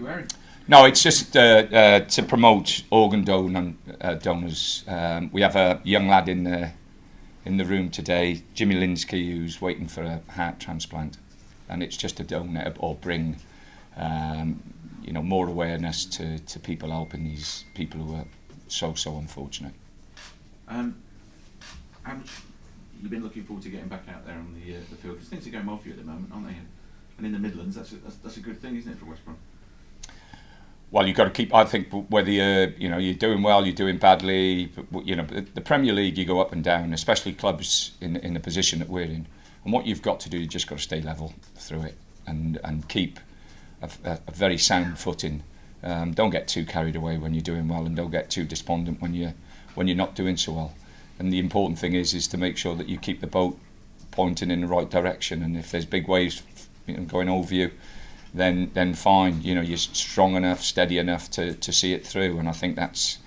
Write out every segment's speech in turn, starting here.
you're wearing? No, it's just to promote organ donors. We have a young lad in the room today, Jimmy Linsky, who's waiting for a heart transplant, and it's just to donate or bring more awareness to people helping these people who are so unfortunate. How much you've been looking forward to getting back out there on the field? Because things are going well for you at the moment, aren't they? And in the Midlands, that's a good thing, isn't it, for West Brom? Well, you've got to keep. I think whether you're doing well, you're doing badly. The Premier League, you go up and down, especially clubs in the position that we're in. And what you've got to do, you just got to stay level through it and keep a very sound footing. Don't get too carried away when you're doing well, and don't get too despondent when you're not doing so well. And the important thing is to make sure that you keep the boat pointing in the right direction. And if there's big waves going over you, then fine. You're strong enough, steady enough to see it through. And I think that's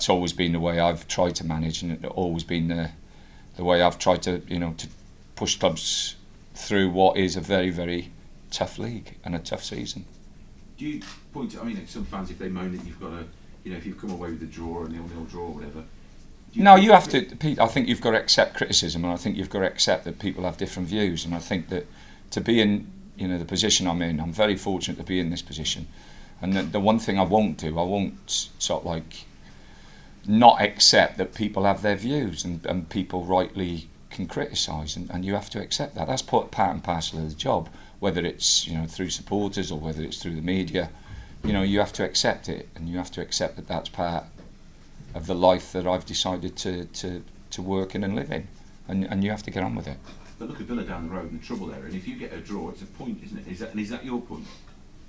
always been the way I've tried to manage, and it's always been the way I've tried to to push clubs through what is a very, very tough league and a tough season. Do you point to, some fans, if they moan that you've got if you've come away with a draw or a 0-0 draw or whatever? No, you have to, Pete. I think you've got to accept criticism, and I think you've got to accept that people have different views. And I think that to be in the position I'm in, I'm very fortunate to be in this position. And the one thing I won't do, I won't sort of like not accept that people have their views and people rightly can criticise, and you have to accept that. That's part and parcel of the job, whether it's through supporters or whether it's through the media. You have to accept it, and you have to accept that that's part of the life that I've decided to work in and live in, and you have to get on with it. But look at Villa down the road in the trouble there, and if you get a draw, it's a point, isn't it? Is that your point?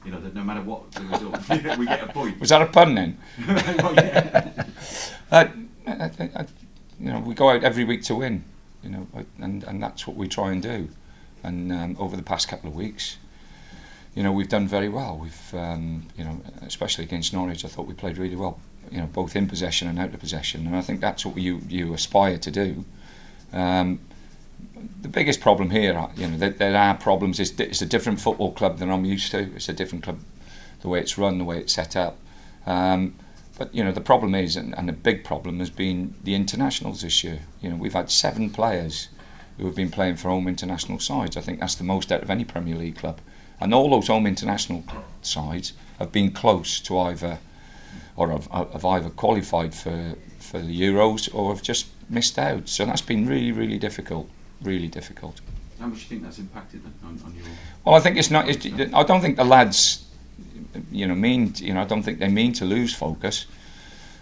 That no matter what the result, we get a point. Was that a pun then? Well, yeah. We go out every week to win, and that's what we try and do. And over the past couple of weeks, we've done very well. We've, especially against Norwich, I thought we played really well. Both in possession and out of possession, and I think that's what you aspire to do. The biggest problem here, there are problems. It's a different football club than I'm used to. It's a different club, the way it's run, the way it's set up. But the problem is, and the big problem has been the internationals this year. We've had 7 players who have been playing for home international sides. I think that's the most out of any Premier League club. And all those home international sides have been close to either, or have either qualified for the Euros or have just missed out. So that's been really, really difficult. Really difficult. How much do you think that's impacted then on your? Well, I think it's not. I don't think the lads, mean. I don't think they mean to lose focus.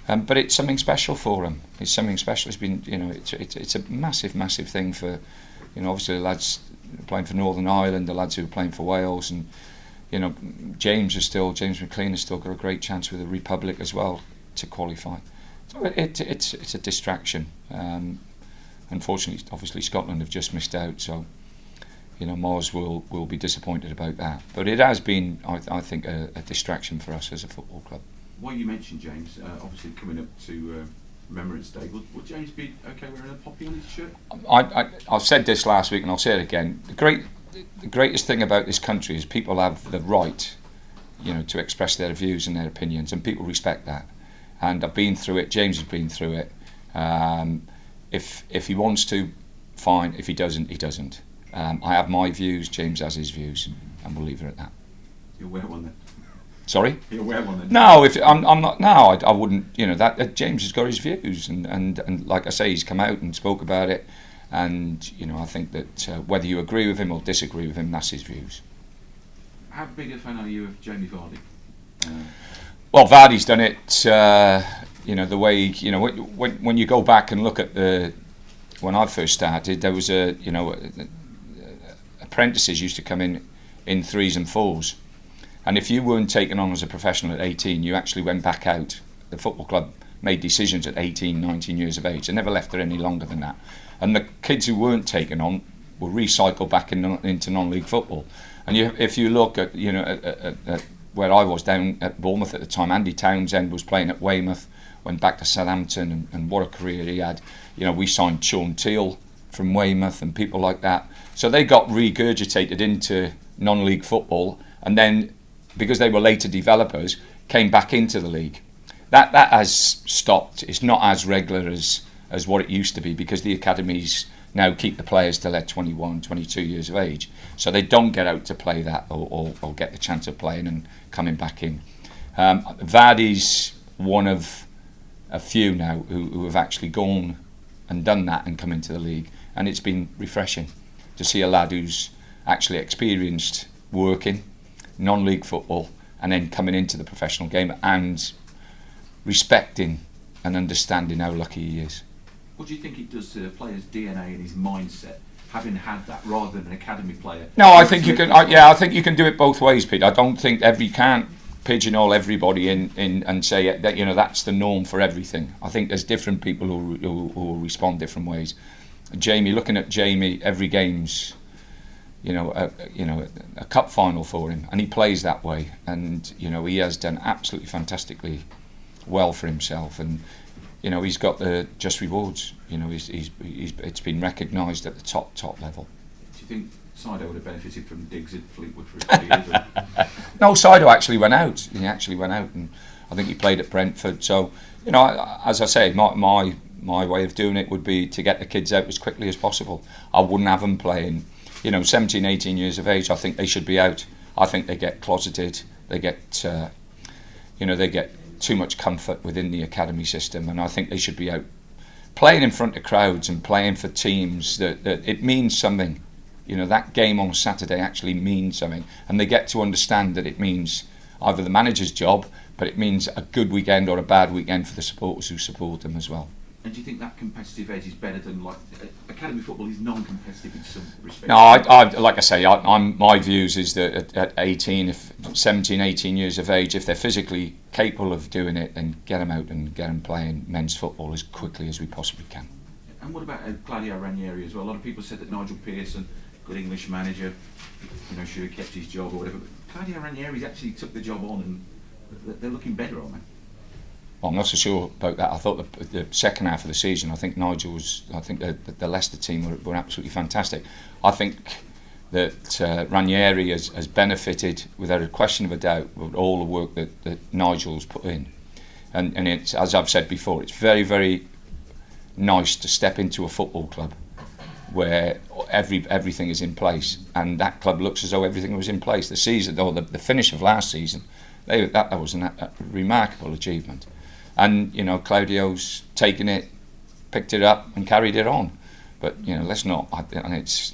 But it's something special for them. It's something special. It's been, it's a massive, massive thing for, obviously the lads playing for Northern Ireland, the lads who are playing for Wales, and James McLean has still got a great chance with the Republic as well to qualify. So it's a distraction. Unfortunately, obviously Scotland have just missed out, so Moz will be disappointed about that. But it has been, I think, a distraction for us as a football club. Well, you mentioned James, obviously coming up to Remembrance Day. Would James be okay wearing a poppy on his shirt? I've said this last week and I'll say it again. The greatest thing about this country is people have the right, to express their views and their opinions, and people respect that. And I've been through it. James has been through it. If he wants to, fine. If he doesn't, he doesn't. I have my views. James has his views, and we'll leave it at that. You'll wear one then. Sorry? You'll wear one then. No, if I'm not. No, I wouldn't. That James has got his views, and like I say, he's come out and spoke about it. And I think that whether you agree with him or disagree with him, that's his views. How big a fan are you of Jamie Vardy? Well, Vardy's done it. The way when you go back and look at when I first started, there was apprentices used to come in 3s and 4s, and if you weren't taken on as a professional at 18, you actually went back out. The football club made decisions at 18, 19 years of age. They never left it any longer than that. And the kids who weren't taken on were recycled back into non-league football. And if you look at at where I was down at Bournemouth at the time, Andy Townsend was playing at Weymouth, went back to Southampton, and what a career he had. We signed Sean Teal from Weymouth and people like that. So they got regurgitated into non-league football, and then because they were later developers, came back into the league. That has stopped. It's not as regular as what it used to be, because the academies now keep the players till they're 21, 22 years of age. So they don't get out to play that or get the chance of playing and coming back in. Vardy's one of a few now who have actually gone and done that and come into the league. And it's been refreshing to see a lad who's actually experienced working, non-league football, and then coming into the professional game and respecting and understanding how lucky he is. What do you think it does to the player's DNA and his mindset, having had that, rather than an academy player? No, I think you can. I think you can do it both ways, Pete. I don't think you can't pigeonhole everybody in and say that that's the norm for everything. I think there's different people who respond different ways. Jamie, looking at Jamie, every game's a cup final for him, and he plays that way, and he has done absolutely fantastically well for himself, and he's got the just rewards. It's been recognised at the top level. Do you think Sido would have benefited from digs at Fleetwood for a couple of years? No, Sido actually went out. He actually went out, and I think he played at Brentford. So, as I say, my way of doing it would be to get the kids out as quickly as possible. I wouldn't have them playing, 17, 18 years of age. I think they should be out. I think they get closeted. They get, they get too much comfort within the academy system, and I think they should be out playing in front of crowds and playing for teams that it means something. That game on Saturday actually means something, and they get to understand that it means either the manager's job, but it means a good weekend or a bad weekend for the supporters who support them as well. And do you think that competitive edge is better than academy football is non-competitive in some respects? No, I like I say, my views is that at 17, 18 years of age, if they're physically capable of doing it, then get them out and get them playing men's football as quickly as we possibly can. And what about Claudio Ranieri as well? A lot of people said that Nigel Pearson, good English manager, should have kept his job or whatever. But Claudio Ranieri's actually took the job on, and they're looking better, aren't they? Well, I'm not so sure about that. I thought the second half of the season, I think the Leicester team were absolutely fantastic. I think that Ranieri has benefited, without a question of a doubt, with all the work that Nigel's put in. And it's, as I've said before, it's very, very nice to step into a football club where everything is in place, and that club looks as though everything was in place. The season, or the finish of last season, that was a remarkable achievement. And Claudio's taken it, picked it up, and carried it on. But let's not. And it's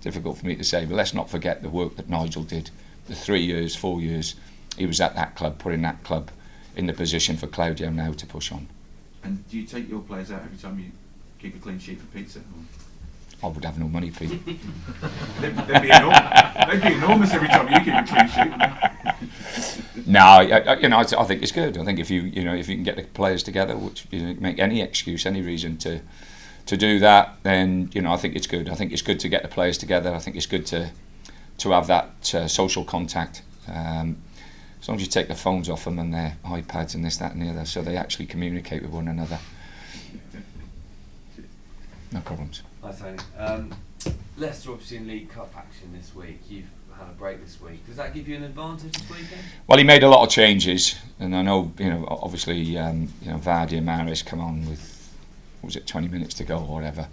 difficult for me to say, but let's not forget the work that Nigel did. The 3 years, 4 years, he was at that club, putting that club in the position for Claudio now to push on. And do you take your players out every time you keep a clean sheet for pizza? I would have no money, Pete. they'd be enormous every time you keep a clean sheet. No, I think it's good. I think if you can get the players together, which make any excuse, any reason to do that, then I think it's good. I think it's good to get the players together. I think it's good to have that social contact. As long as you take the phones off them and their iPads and this, that, and the other, so they actually communicate with one another. No problems. Hi Tony. Leicester obviously in League Cup action this week. You've had a break this week. Does that give you an advantage this weekend? Well, he made a lot of changes, and I know obviously Vardy and Maris come on with 20 minutes to go or whatever.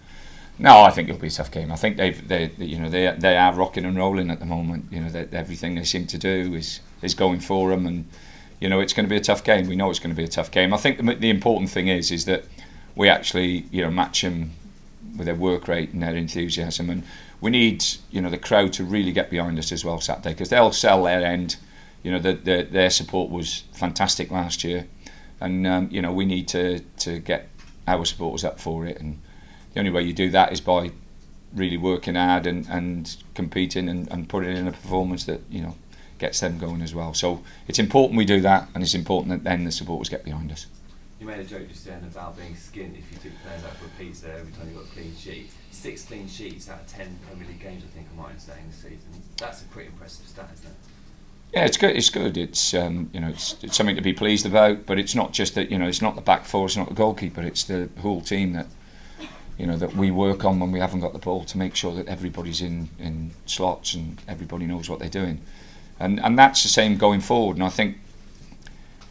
No, I think it'll be a tough game. I think they are rocking and rolling at the moment. Everything they seem to do is going for them, and it's going to be a tough game. We know it's going to be a tough game. I think the important thing is that we actually match them with their work rate and their enthusiasm, and we need the crowd to really get behind us as well Saturday, because they'll sell their end. Their support was fantastic last year, and we need to get our supporters up for it, and the only way you do that is by really working hard and competing and putting in a performance that gets them going as well. So it's important we do that, and it's important that then the supporters get behind us. You made a joke just then about being skint if you took players out for a pizza every time you got a clean sheet. 6 clean sheets out of 10 Premier League games, I think I might have said, this season. That's a pretty impressive stat, isn't it? Yeah, it's good. It's good. It's it's something to be pleased about. But it's not just that it's not the back four, it's not the goalkeeper. It's the whole team that that we work on when we haven't got the ball, to make sure that everybody's in slots and everybody knows what they're doing. And that's the same going forward. And I think,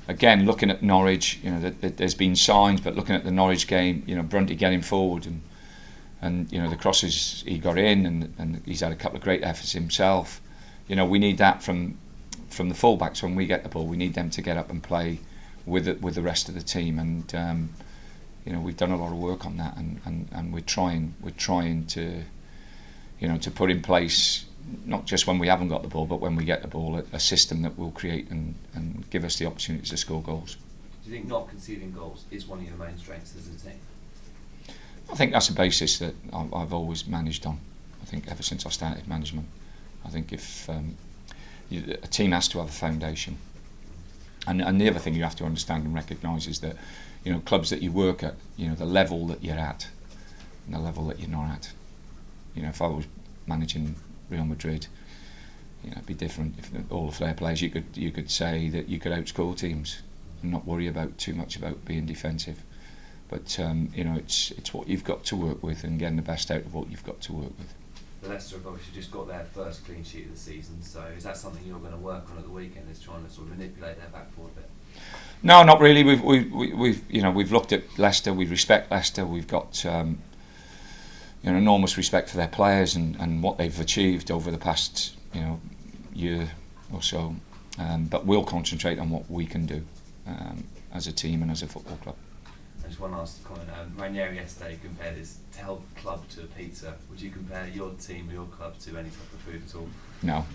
again, looking at Norwich, you know, that there's been signs, but looking at the Norwich game, you know, Brunty getting forward and you know, the crosses he got in, and he's had a couple of great efforts himself. You know, we need that from the fullbacks when we get the ball. We need them to get up and play with the rest of the team, and you know, we've done a lot of work on that, and we're trying to, you know, to put in place, not just when we haven't got the ball, but when we get the ball, a system that will create and give us the opportunities to score goals. Do you think not conceding goals is one of your main strengths as a team? I think that's a basis that I've always managed on. I think ever since I started management, I think if a team has to have a foundation, and the other thing you have to understand and recognise is that, you know, clubs that you work at, you know, the level that you're at and the level that you're not at. You know, if I was managing Real Madrid, you know, it'd be different. If all the flair players, you could say that you could outscore teams and not worry about too much about being defensive. But you know, it's what you've got to work with and getting the best out of what you've got to work with. The Leicester have obviously just got their first clean sheet of the season, so is that something you're going to work on at the weekend? Is trying to sort of manipulate their back four a bit? No, not really. We've you know, we've looked at Leicester. We respect Leicester. We've got you know, enormous respect for their players and what they've achieved over the past, you know, year or so. But we'll concentrate on what we can do as a team and as a football club. And just one last comment. Ranieri yesterday compared his club to a pizza. Would you compare your team or your club to any type of food at all? No.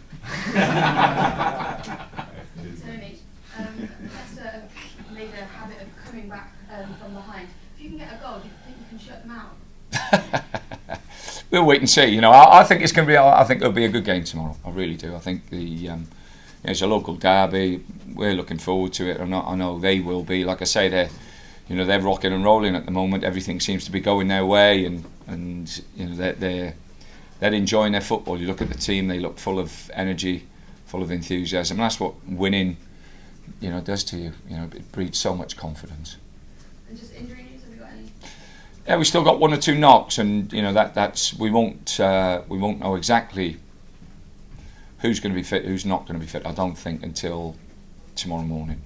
Tony, Leicester have made a habit of coming back from behind. If you can get a goal, do you think you can shut them out? We'll wait and see. You know, I think it's going to be. I think it'll be a good game tomorrow. I really do. I think it's a local derby. We're looking forward to it. I know they will be. Like I say, they're rocking and rolling at the moment. Everything seems to be going their way, and you know, they're enjoying their football. You look at the team; they look full of energy, full of enthusiasm. And that's what winning, you know, does to you. You know, it breeds so much confidence. And just injury news, have you got any? Yeah, we still got one or two knocks, and you know, that's we won't know exactly who's going to be fit, who's not going to be fit. I don't think until tomorrow morning.